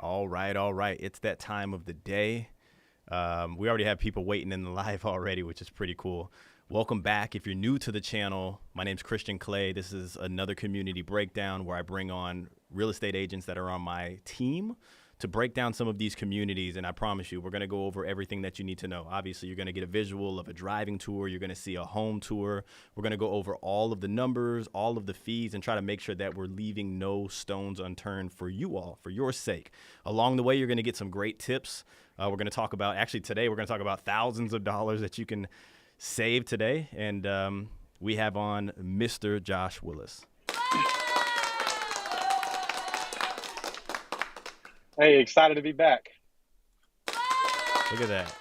All right, all right. It's that time of the day. We already have people waiting in the live already, which is pretty cool. Welcome back. If you're new to the channel, my name's Christian Clay. This is another community breakdown where I bring on real estate agents that are on my team to break down some of these communities. And I promise you, we're going to go over everything that you need to know. Obviously, you're going to get a visual of a driving tour. You're going to see a home tour. We're going to go over all of the numbers, all of the fees, and try to make sure that we're leaving no stones unturned for you all, for your sake. Along the way, you're going to get some great tips. We're going to talk about, actually today, we're going to talk about thousands of dollars that you can save today. And we have on Mr. Josh Willis. Hey, excited to be back. Look at that.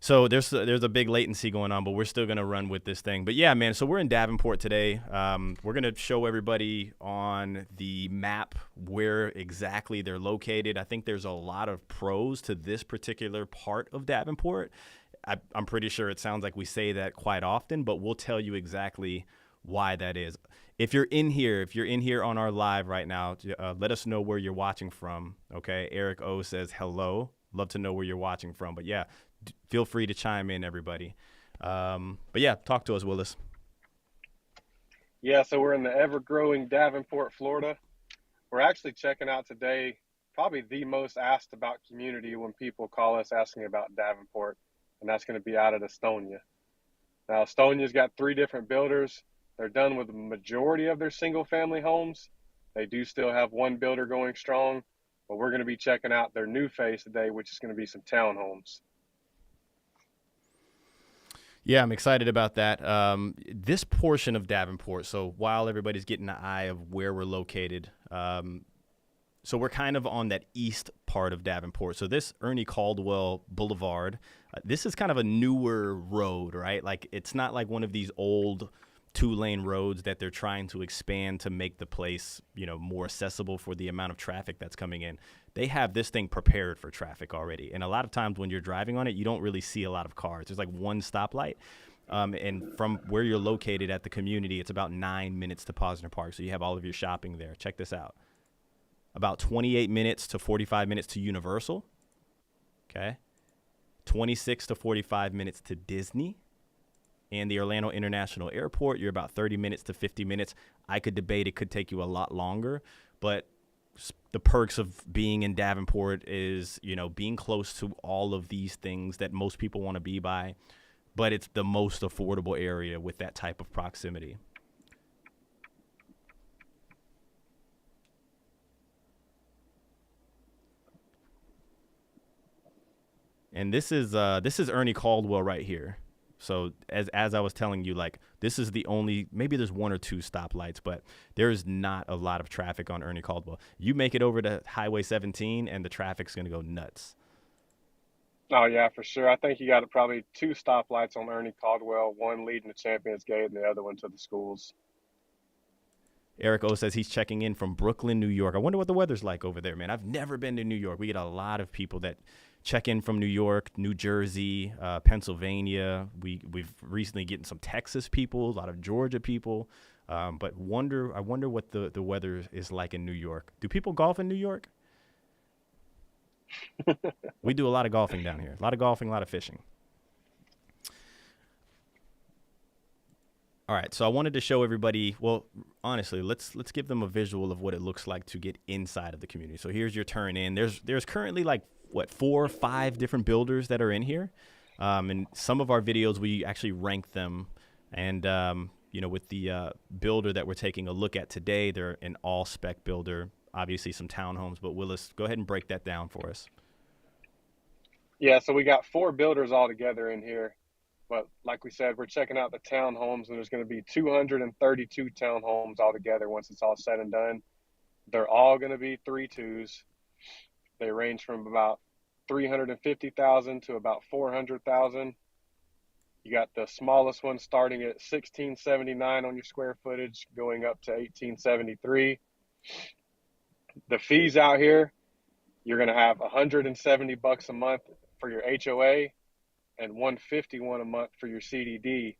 So there's a big latency going on, but we're still going to run with this thing. But yeah, man, so we're in Davenport today. We're going to show everybody on the map where exactly they're located. I think there's a lot of pros to this particular part of Davenport. I'm pretty sure it sounds like we say that quite often, but we'll tell you exactly why that is. If you're in here on our live right now, let us know where you're watching from. Okay. Eric O says hello. Love to know where you're watching from. But yeah, feel free to chime in, everybody. But yeah, talk to us, Willis. Yeah, so we're in the ever-growing Davenport, Florida. We're actually checking out today probably the most asked about community when people call us asking about Davenport, and that's going to be out at Astonia. Now, Astonia's got 3 different builders. They're done with the majority of their single-family homes. They do still have one builder going strong, but we're going to be checking out their new phase today, which is going to be some townhomes. Yeah, I'm excited about that. This portion of Davenport, so while everybody's getting an eye of where we're located, so we're kind of on that east part of Davenport. So this Ernie Caldwell Boulevard, this is kind of a newer road, right? Like it's not like one of these old 2-lane roads that they're trying to expand to make the place, more accessible for the amount of traffic that's coming in. They have this thing prepared for traffic already. And a lot of times when you're driving on it, you don't really see a lot of cars. There's like one stoplight. And from where you're located at the community, it's about 9 minutes to Posner Park. So you have all of your shopping there. Check this out. About 28 minutes to 45 minutes to Universal. Okay. 26 to 45 minutes to Disney. And the Orlando International Airport, you're about 30 minutes to 50 minutes. I could debate it could take you a lot longer, but the perks of being in Davenport is, being close to all of these things that most people want to be by, but it's the most affordable area with that type of proximity. And this is Ernie Caldwell right here. So as I was telling you, like this is the only, maybe there's 1 or 2 stoplights, but there's not a lot of traffic on Ernie Caldwell. You make it over to Highway 17 and the traffic's going to go nuts. Oh, yeah, for sure. I think you got probably 2 stoplights on Ernie Caldwell, one leading to Champions Gate and the other one to the schools. Eric O says he's checking in from Brooklyn, New York. I wonder what the weather's like over there, man. I've never been to New York. We get a lot of people that check in from New York, New Jersey, Pennsylvania. We've recently gotten some Texas people, a lot of Georgia people. But I wonder what the weather is like in New York. Do people golf in New York? We do a lot of golfing down here. A lot of golfing, a lot of fishing. All right, so I wanted to show everybody, well, honestly, let's give them a visual of what it looks like to get inside of the community. So here's your turn in. There's currently like, 4 or 5 different builders that are in here. And some of our videos, we actually rank them. And, with the builder that we're taking a look at today, they're an all-spec builder, obviously some townhomes. But Willis, go ahead and break that down for us. Yeah, so we got 4 builders all together in here. But like we said, we're checking out the townhomes, and there's going to be 232 townhomes altogether once it's all said and done. They're all going to be 3-2s. They range from about $350,000 to about $400,000. You got the smallest one starting at $1,679 on your square footage, going up to $1,873. The fees out here, you're going to have $170 a month for your HOA and $151 a month for your CDD.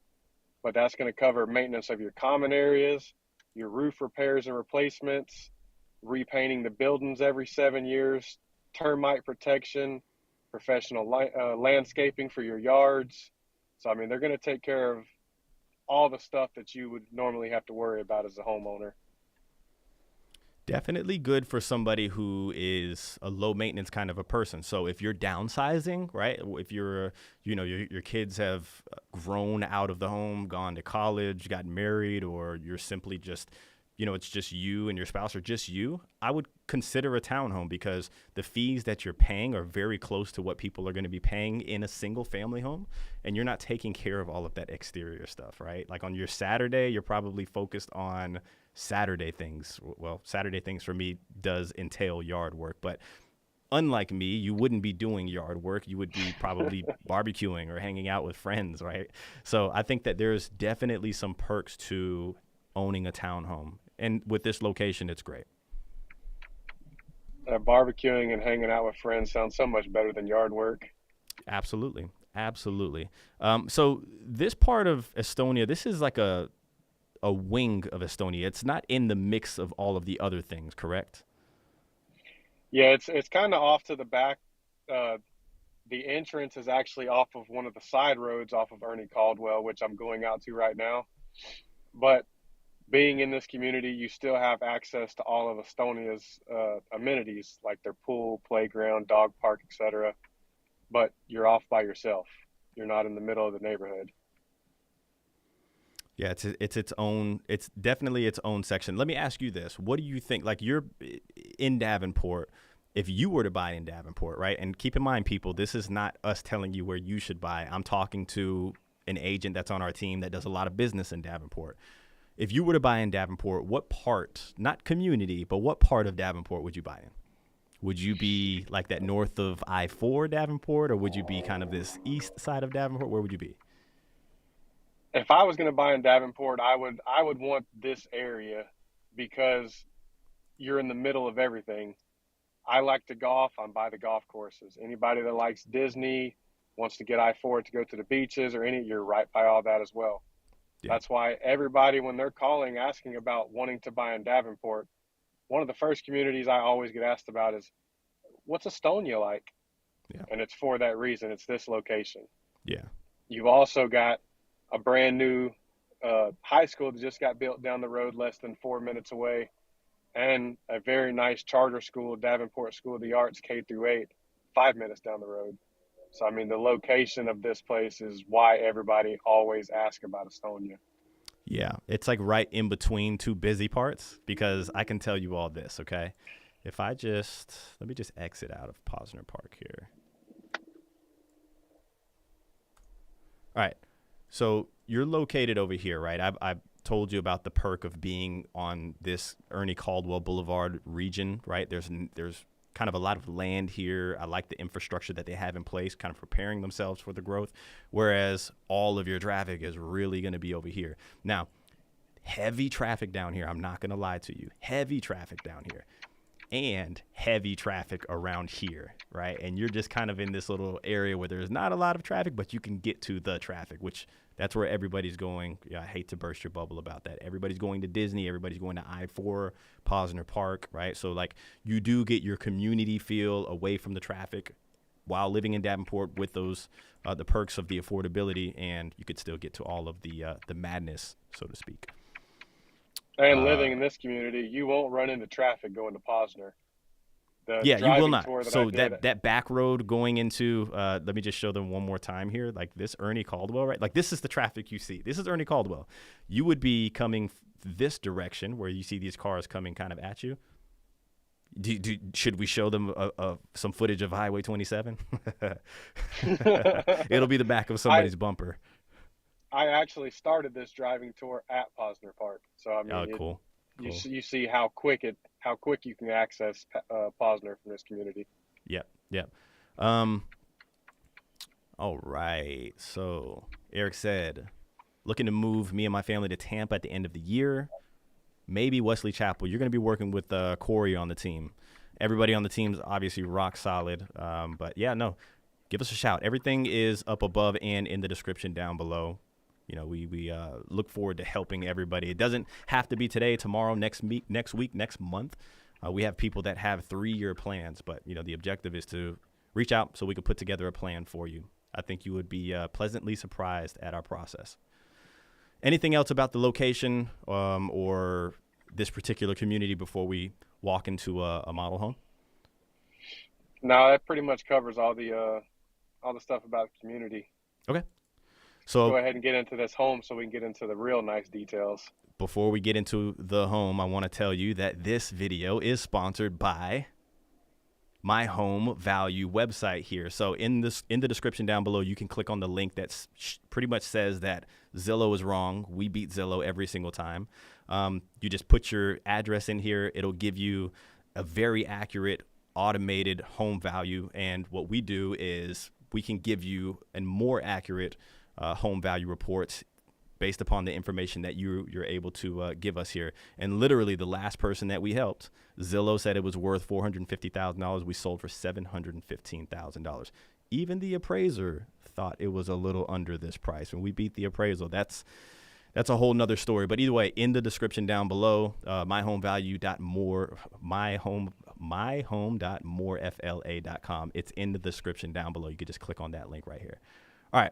But that's going to cover maintenance of your common areas, your roof repairs and replacements, repainting the buildings every 7 years, termite protection, professional landscaping for your yards. So, I mean, they're going to take care of all the stuff that you would normally have to worry about as a homeowner. Definitely good for somebody who is a low maintenance kind of a person. So if you're downsizing, right? If you're, your kids have grown out of the home, gone to college, got married, or you're simply just, it's just you and your spouse or just you, I would consider a townhome because the fees that you're paying are very close to what people are going to be paying in a single family home. And you're not taking care of all of that exterior stuff, right? Like on your Saturday, you're probably focused on Saturday things. Well, Saturday things for me does entail yard work, but unlike me, you wouldn't be doing yard work. You would be probably barbecuing or hanging out with friends, right? So I think that there's definitely some perks to owning a townhome. And with this location, it's great. Barbecuing and hanging out with friends sounds so much better than yard work. Absolutely. Absolutely. So this part of Astonia, this is like a wing of Astonia. It's not in the mix of all of the other things, correct? Yeah, it's kind of off to the back. The entrance is actually off of one of the side roads off of Ernie Caldwell, which I'm going out to right now. But being in this community, you still have access to all of Estonia's amenities, like their pool, playground, dog park, etc. But you're off by yourself. You're not in the middle of the neighborhood. Yeah, it's definitely its own section. Let me ask you this. What do you think, like you're in Davenport, if you were to buy in Davenport, right? And keep in mind, people, this is not us telling you where you should buy. I'm talking to an agent that's on our team that does a lot of business in Davenport. If you were to buy in Davenport, what part, not community, but what part of Davenport would you buy in? Would you be like that north of I-4 Davenport, or would you be kind of this east side of Davenport? Where would you be? If I was going to buy in Davenport, I would want this area because you're in the middle of everything. I like to golf. I'm by the golf courses. Anybody that likes Disney, wants to get I-4 to go to the beaches or you're right by all that as well. Yeah. That's why everybody, when they're calling, asking about wanting to buy in Davenport, one of the first communities I always get asked about is, what's Astonia like? Yeah. And it's for that reason. It's this location. Yeah. You've also got a brand new high school that just got built down the road less than 4 minutes away, and a very nice charter school, Davenport School of the Arts, K-8, 5 minutes down the road. So, I mean, the location of this place is why everybody always asks about Astonia. Yeah, it's like right in between two busy parts, because I can tell you all this, okay? If I let me just exit out of Posner Park here. All right, so you're located over here, right? I've told you about the perk of being on this Ernie Caldwell Boulevard region, right? There's kind of a lot of land here. I like the infrastructure that they have in place, kind of preparing themselves for the growth, whereas all of your traffic is really going to be over here. Now, heavy traffic down here. I'm not going to lie to you. Heavy traffic down here and heavy traffic around here, right? And you're just kind of in this little area where there's not a lot of traffic, but you can get to the traffic, which that's where everybody's going. Yeah, I hate to burst your bubble about that. Everybody's going to Disney. Everybody's going to I-4, Posner Park, right? So, like, you do get your community feel away from the traffic while living in Davenport with those the perks of the affordability, and you could still get to all of the madness, so to speak. And living in this community, you won't run into traffic going to Posner. Yeah, you will not. So that that back road going into, let me just show them one more time here. Like this Ernie Caldwell, right? Like this is the traffic you see. This is Ernie Caldwell. You would be coming this direction where you see these cars coming kind of at you. Should we show them some footage of Highway 27? It'll be the back of somebody's bumper. I actually started this driving tour at Posner Park. So, I mean, cool. You see how quick you can access Posner from this community. Yep. All right. So Eric said, looking to move me and my family to Tampa at the end of the year. Maybe Wesley Chapel. You're going to be working with Corey on the team. Everybody on the team is obviously rock solid. But yeah, no, give us a shout. Everything is up above and in the description down below. You know, we look forward to helping everybody. It doesn't have to be today, tomorrow, next week, next month. We have people that have 3-year plans, but the objective is to reach out so we can put together a plan for you. I think you would be pleasantly surprised at our process. Anything else about the location or this particular community before we walk into a model home? No, that pretty much covers all the stuff about the community. Okay. So So go ahead and get into this home so we can get into the real nice details. before we get into the home, I want to tell you that this video is sponsored by my home value website here. So in the description down below, you can click on the link that pretty much says that Zillow is wrong. We beat Zillow every single time. You just put your address in here. It'll give you a very accurate automated home value. And what we do is we can give you a more accurate home value reports based upon the information that you're able to give us here. And literally the last person that we helped, Zillow said it was worth $450,000. We sold for $715,000. Even the appraiser thought it was a little under this price. When we beat the appraisal, that's a whole nother story. But either way, in the description down below, myhome.morefla.com. It's in the description down below. You can just click on that link right here. All right.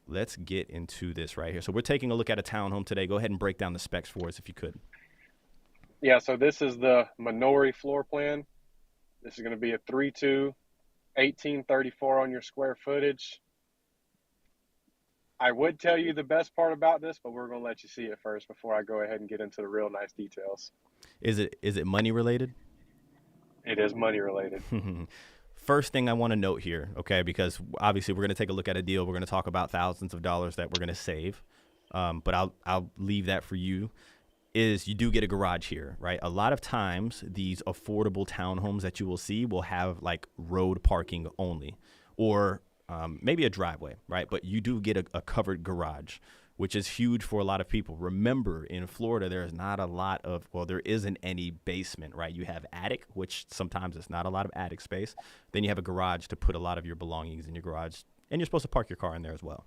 Let's get into this right here. So we're taking a look at a townhome today. Go ahead and break down the specs for us if you could. Yeah, so this is the Minori floor plan. This is going to be a 3.2, 1834 on your square footage. I would tell you the best part about this, but we're going to let you see it first before I go ahead and get into the real nice details. Is it money related? It is money related. First thing I want to note here, okay, because obviously we're going to take a look at a deal. We're going to talk about thousands of dollars that we're going to save, but I'll leave that for you, is you do get a garage here, right? A lot of times these affordable townhomes that you will see will have like road parking only or maybe a driveway, right? But you do get a covered garage, which is huge for a lot of people. Remember, in Florida, there's not a lot of, well, there isn't any basement, right? You have attic, which sometimes it's not a lot of attic space. Then you have a garage to put a lot of your belongings in your garage, and you're supposed to park your car in there as well.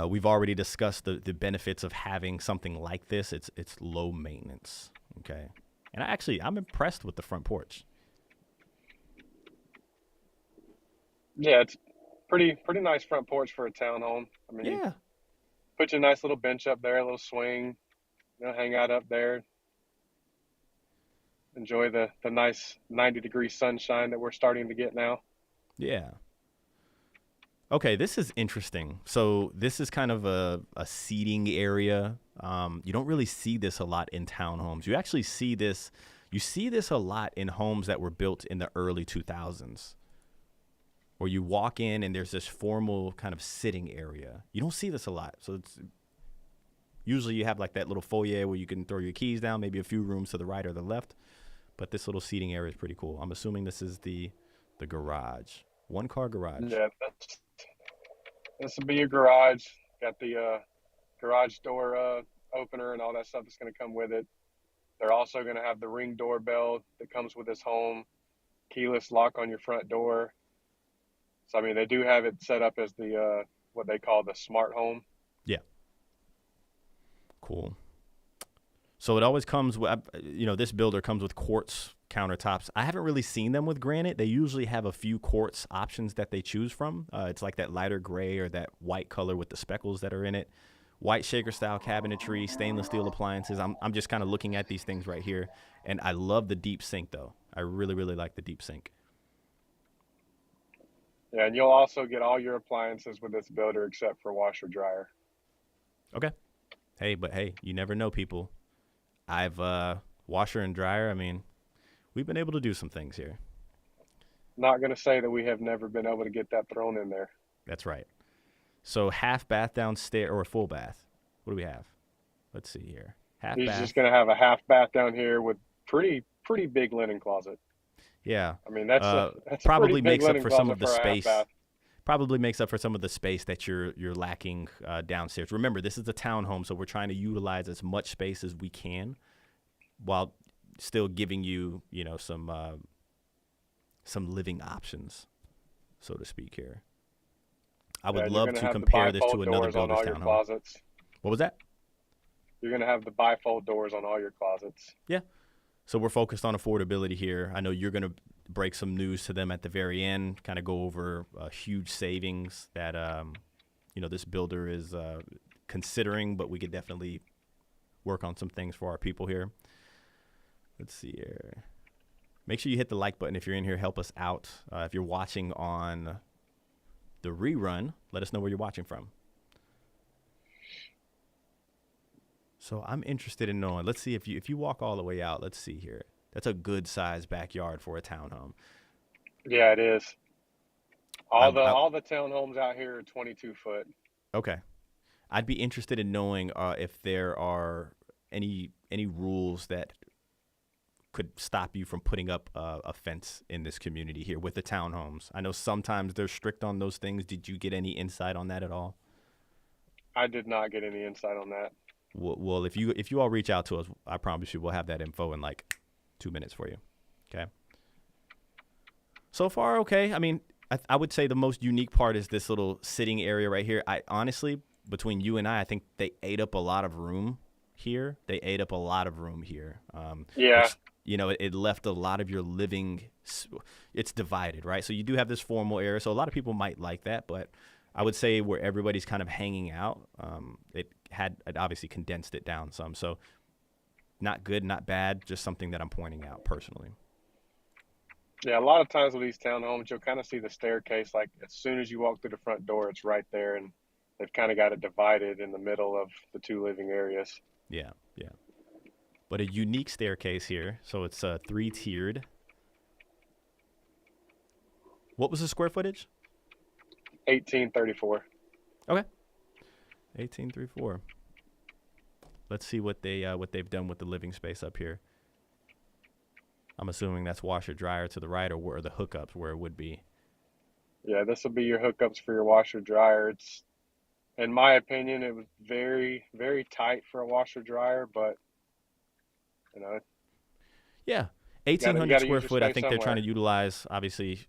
We've already discussed the benefits of having something like this. It's low maintenance, okay? And I'm impressed with the front porch. Yeah, it's pretty nice front porch for a townhome. I mean, Yeah. you put your nice little bench up there, a little swing, hang out up there. Enjoy the nice 90-degree sunshine that we're starting to get now. Yeah. Okay, this is interesting. So this is kind of a seating area. You don't really see this a lot in townhomes. You actually see this. You see this a lot in homes that were built in the early 2000s, where you walk in and there's this formal kind of sitting area. You don't see this a lot. So it's usually you have like that little foyer where you can throw your keys down, maybe a few rooms to the right or the left. But this little seating area is pretty cool. I'm assuming this is the garage. One car garage. Yeah, this will be your garage. Got the garage door opener and all that stuff that's going to come with it. They're also going to have the Ring doorbell that comes with this home, keyless lock on your front door. So, I mean, they do have it set up as the what they call the smart home. Yeah. Cool. So it always comes with, this builder comes with quartz countertops. I haven't really seen them with granite. They usually have a few quartz options that they choose from. It's like that lighter gray or that white color with the speckles that are in it. White shaker style cabinetry, stainless steel appliances. I'm just kind of looking at these things right here. And I love the deep sink, though. I really, really like the deep sink. Yeah, and you'll also get all your appliances with this builder except for washer dryer. Okay. Hey, you never know, people. I've washer and dryer. I mean, we've been able to do some things here. Not going to say that we have never been able to get that thrown in there. That's right. So half bath downstairs or a full bath. What do we have? Let's see here. He's bath. just going to have a half bath down here with pretty big linen closet. Yeah. I mean, that's probably a pretty big makes up for some of the space. Probably makes up for some of the space that you're lacking downstairs. Remember, this is a townhome, so we're trying to utilize as much space as we can, while still giving you, some living options, so to speak. Here, I would love to compare this to another builder's townhome. What was that? You're going to have the bifold doors on all your closets. Yeah. So we're focused on affordability here. I know you're going to break some news to them at the very end, kind of go over huge savings that, this builder is considering, but we could definitely work on some things for our people here. Let's see here. Make sure you hit the like button if you're in here. Help us out. If you're watching on the rerun, let us know where you're watching from. So I'm interested in knowing. Let's see if you walk all the way out. Let's see here. That's a good size backyard for a townhome. Yeah, it is. I, All the townhomes out here are 22 foot. Okay. I'd be interested in knowing if there are any rules that could stop you from putting up a fence in this community here with the townhomes. I know sometimes they're strict on those things. Did you get any insight on that at all? I did not get any insight on that. Well, if you all reach out to us, I promise you we'll have that info in like 2 minutes for you. Okay. So far, okay. I mean, I would say the most unique part is this little sitting area right here. I honestly, between you and I think they ate up a lot of room here. Yeah. Which, it left a lot of your living. It's divided, right? So you do have this formal area. So a lot of people might like that, but I would say where everybody's kind of hanging out, it obviously condensed it down some. So not good, not bad, just something that I'm pointing out personally. Yeah, a lot of times with these townhomes, you'll kind of see the staircase, like as soon as you walk through the front door, it's right there, and they've kind of got it divided in the middle of the two living areas. Yeah. But a unique staircase here. So it's 3-tiered. What was the square footage? 1834. Okay. 1834. Let's see what they've done with the living space up here. I'm assuming that's washer dryer to the right, or where are the hookups where it would be? Yeah, this will be your hookups for your washer dryer. It's, in my opinion, it was very, very tight for a washer dryer, but Yeah. 1,800 square foot, I think somewhere. they're trying to utilize, obviously,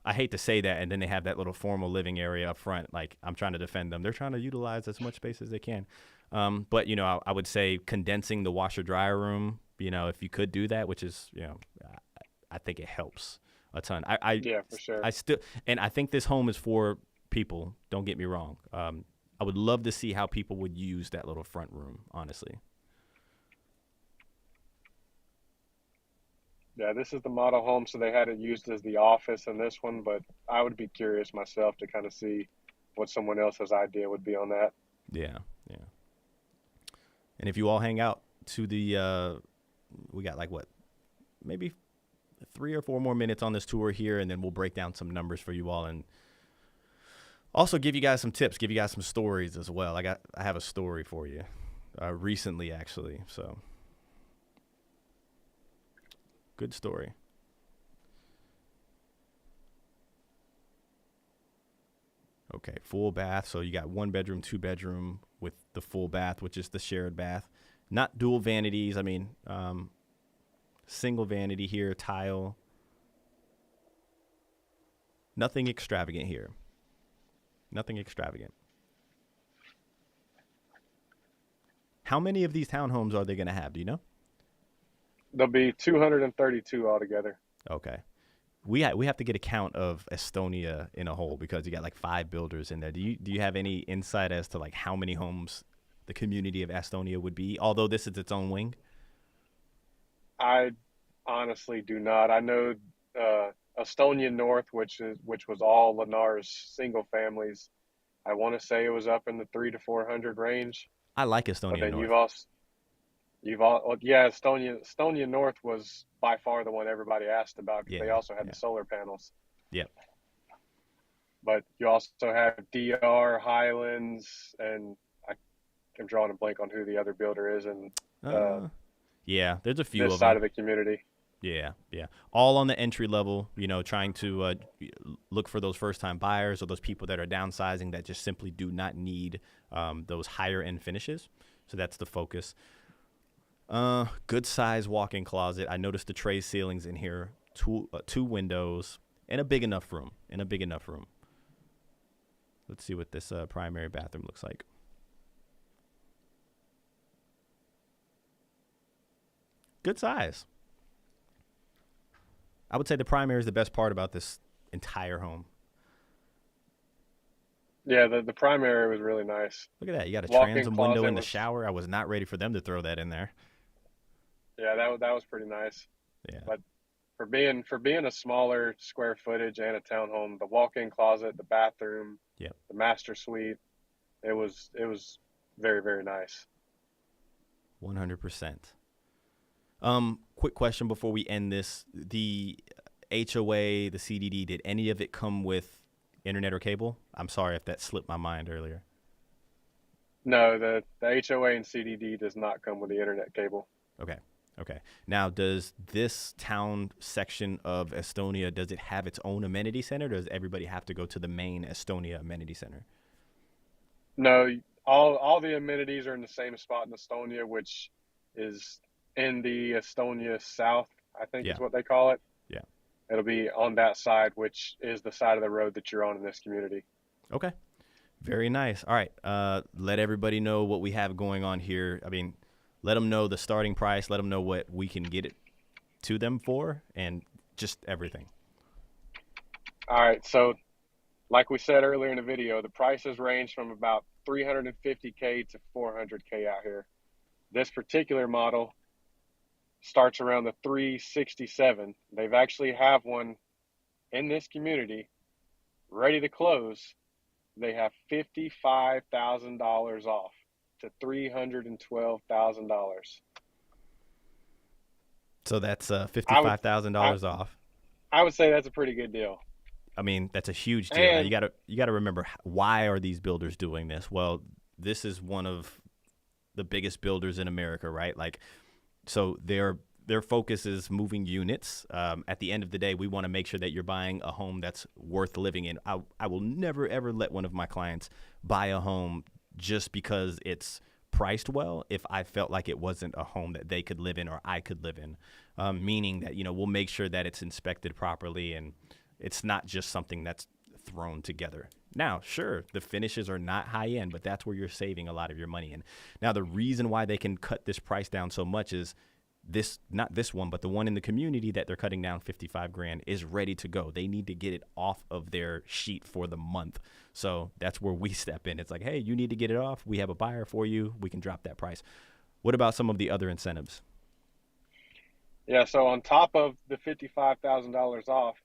I hate to say that, and then they have that little formal living area up front. Like, I'm trying to defend them. They're trying to utilize as much space as they can. But, I would say condensing the washer-dryer room, if you could do that, which is, I think it helps a ton. Yeah, for sure. I think this home is for people. Don't get me wrong. I would love to see how people would use that little front room, honestly. Yeah, this is the model home, so they had it used as the office in this one, but I would be curious myself to kind of see what someone else's idea would be on that. Yeah. And if you all hang out to the, we got maybe 3 or 4 more minutes on this tour here, and then we'll break down some numbers for you all, and also give you guys some tips, give you guys some stories as well. I have a story for you, recently actually, so. Good story. Okay, full bath. So you got 1 bedroom, 2 bedroom with the full bath, which is the shared bath. Not dual vanities. I mean, single vanity here, tile. Nothing extravagant here. Nothing extravagant. How many of these townhomes are they going to have? Do you know? There'll be 232 altogether. Okay. We have to get a count of Astonia in a whole, because you got like 5 builders in there. Do you have any insight as to like how many homes the community of Astonia would be, although this is its own wing? I honestly do not. I know Astonia North, which was all Lennar's single families. I want to say it was up in the 300 to 400 range. I like Estonia But then North. Estonia North was by far the one everybody asked about, because they also had the solar panels. Yep. But you also have DR, Highlands, and I'm drawing a blank on who the other builder is, and there's a few this of side them. of the community. Yeah. All on the entry level, trying to look for those first-time buyers or those people that are downsizing that just simply do not need those higher-end finishes. So that's the focus. Good size walk-in closet. I noticed the tray ceilings in here, 2 windows, and a big enough room. Let's see what this primary bathroom looks like. good size. I would say the primary is the best part about this entire home. Yeah, the primary was really nice. Look at that. You got a Walk-in transom window closet in the was, shower. I was not ready for them to throw that in there. yeah, that was pretty nice. Yeah. But for being a smaller square footage and a townhome, the walk-in closet, the bathroom, Yep. the master suite, it was very, very nice. 100%. Quick question before we end this. The HOA, the CDD, did any of it come with internet or cable? I'm sorry if that slipped my mind earlier. No, the HOA and CDD does not come with the internet cable. Okay. Okay. Now, does this town section of Astonia, does it have its own amenity center? Or does everybody have to go to the main Astonia amenity center? No, all the amenities are in the same spot in Estonia, which is in the Estonia South, I think Yeah. is what they call it. Yeah. It'll be on that side, which is the side of the road that you're on in this community. Okay. Very nice. All right. Let everybody know what we have going on here. I mean, let them know the starting price. Let them know what we can get it to them for, and just everything. All right, so like we said earlier in the video, the prices range from about 350K to 400K out here. This particular model starts around the 367. They've actually have one in this community ready to close. They have $55,000 off to $312,000. So that's $55,000 off. I would say that's a pretty good deal. I mean, that's a huge deal. Now, And you gotta remember, why are these builders doing this? Well, this is one of the biggest builders in America, right? Like, so their focus is moving units. At the end of the day, we want to make sure that you're buying a home that's worth living in. I will never ever let one of my clients buy a home just because it's priced well if I felt like it wasn't a home that they could live in or I could live in. Meaning that, we'll make sure that it's inspected properly and it's not just something that's thrown together. Now, sure, the finishes are not high end, but that's where you're saving a lot of your money. And now the reason why they can cut this price down so much is not this one, but the one in the community that they're cutting down 55 grand is ready to go. They need to get it off of their sheet for the month. So that's where we step in. It's like, hey, you need to get it off. We have a buyer for you. We can drop that price. What about some of the other incentives? yeah, so on top of the $55,000 off,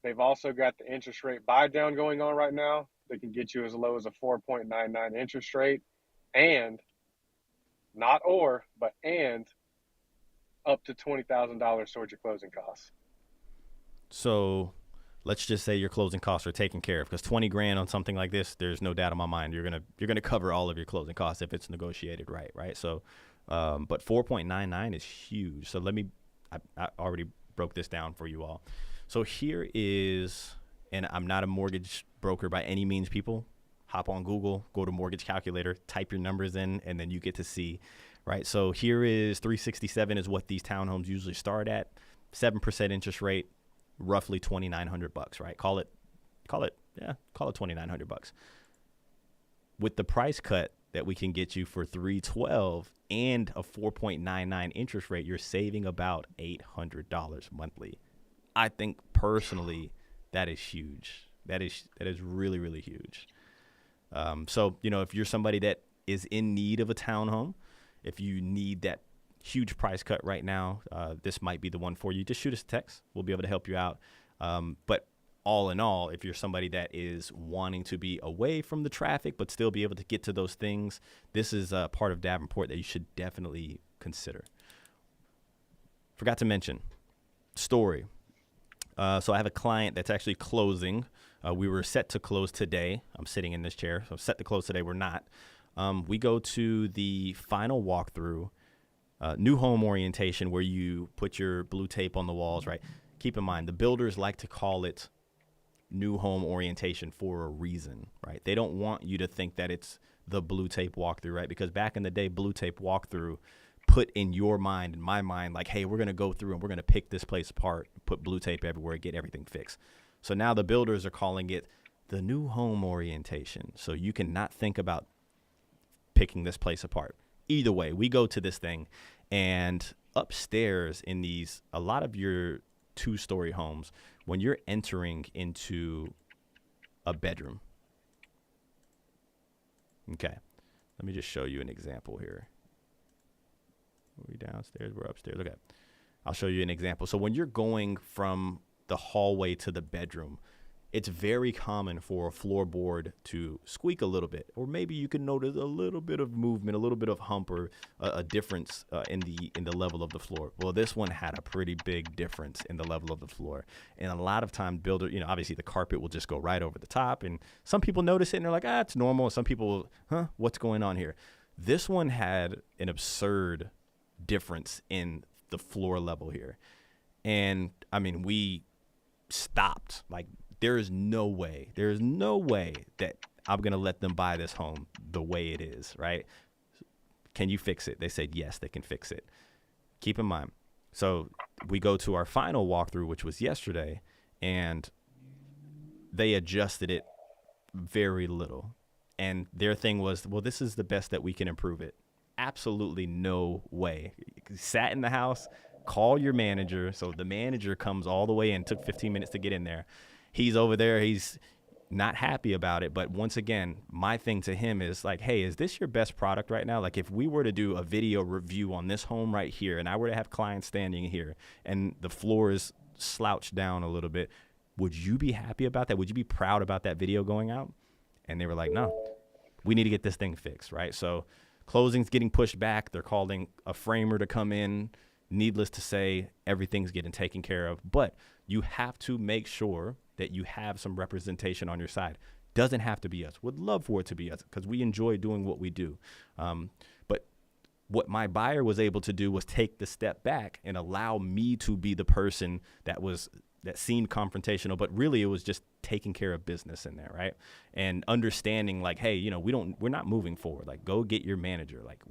they've also got the interest rate buy down going on right now. They can get you as low as a 4.99 interest rate and up to $20,000 towards your closing costs. So let's just say your closing costs are taken care of, because 20 grand on something like this, there's no doubt in my mind you're gonna cover all of your closing costs if it's negotiated right. So but 4.99 is huge. So I already broke this down for you all. So here is, and I'm not a mortgage broker by any means, people. Hop on Google, go to mortgage calculator, type your numbers in, and then you get to see, right? So here is 367 is what these townhomes usually start at. 7% interest rate, roughly $2,900, right? Call it $2,900. With the price cut that we can get you for 312 and a 4.99 interest rate, you're saving about $800 monthly. I think personally that is huge. That is really, really huge. So, if you're somebody that is in need of a townhome, if you need that huge price cut right now, this might be the one for you. Just shoot us a text. We'll be able to help you out. But all in all, if you're somebody that is wanting to be away from the traffic but still be able to get to those things, this is a part of Davenport that you should definitely consider. Forgot to mention, story. So I have a client that's actually closing. We were set to close today. I'm sitting in this chair. So set to close today. We're not. We go to the final walkthrough, new home orientation, where you put your blue tape on the walls, right? Keep in mind, the builders like to call it new home orientation for a reason, right? They don't want you to think that it's the blue tape walkthrough, right? Because back in the day, blue tape walkthrough put in your mind, in my mind, like, hey, we're going to go through and we're going to pick this place apart, put blue tape everywhere, get everything fixed. So now the builders are calling it the new home orientation. So you cannot think about picking this place apart. Either way, we go to this thing and upstairs in a lot of your 2-story homes, when you're entering into a bedroom. Okay. Let me just show you an example here. Are we downstairs? We're upstairs. Okay. I'll show you an example. So when you're going from the hallway to the bedroom, it's very common for a floorboard to squeak a little bit, or maybe you can notice a little bit of movement, a little bit of hump, or a difference in the level of the floor. Well, this one had a pretty big difference in the level of the floor, and a lot of time builder, obviously the carpet will just go right over the top, and some people notice it and they're like, it's normal. Some people, what's going on here? This one had an absurd difference in the floor level here, and I mean, we stopped. Like, there is no way that I'm going to let them buy this home the way it is, right? Can you fix it? They said, yes, they can fix it. Keep in mind. So we go to our final walkthrough, which was yesterday, and they adjusted it very little. And their thing was, well, this is the best that we can improve it. Absolutely no way. Sat in the house, call your manager. So the manager comes all the way in, took 15 minutes to get in there. He's over there. He's not happy about it. But once again, my thing to him is like, hey, is this your best product right now? Like, if we were to do a video review on this home right here, and I were to have clients standing here and the floor is slouched down a little bit, would you be happy about that? Would you be proud about that video going out? And they were like, no, we need to get this thing fixed, right? So closing's getting pushed back. They're calling a framer to come in. Needless to say, everything's getting taken care of. But you have to make sure that you have some representation on your side. Doesn't have to be us. Would love for it to be us because we enjoy doing what we do. But what my buyer was able to do was take the step back and allow me to be the person that seemed confrontational, but really it was just taking care of business in there, right? And understanding like, hey, we're not moving forward. Like, go get your manager. Like,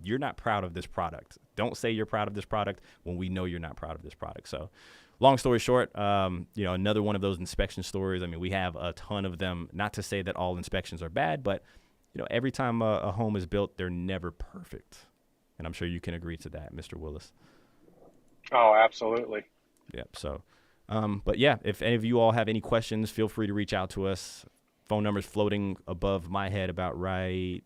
you're not proud of this product. Don't say you're proud of this product when we know you're not proud of this product. So long story short, another one of those inspection stories. I mean, we have a ton of them. Not to say that all inspections are bad, but every time a home is built, they're never perfect. And I'm sure you can agree to that, Mr. Willis. Oh, absolutely. Yep. So, but yeah, if any of you all have any questions, feel free to reach out to us. Phone number's floating above my head about right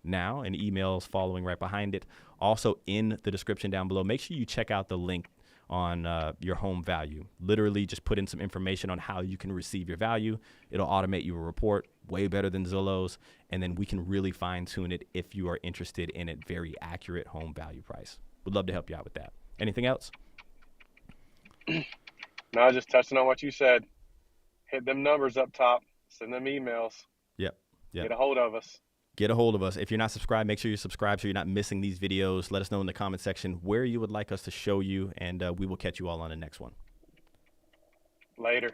now, and emails following right behind it. Also in the description down below, make sure you check out the link on your home value. Literally just put in some information on how you can receive your value. It'll automate you a report way better than Zillow's, and then we can really fine tune it if you are interested in a very accurate home value price. Would love to help you out with that. Anything else? No, just touching on what you said. Hit them numbers up top. Send them emails. Yep. Get a hold of us. Get a hold of us. If you're not subscribed, make sure you're subscribed so you're not missing these videos. Let us know in the comment section where you would like us to show you, and we will catch you all on the next one. Later.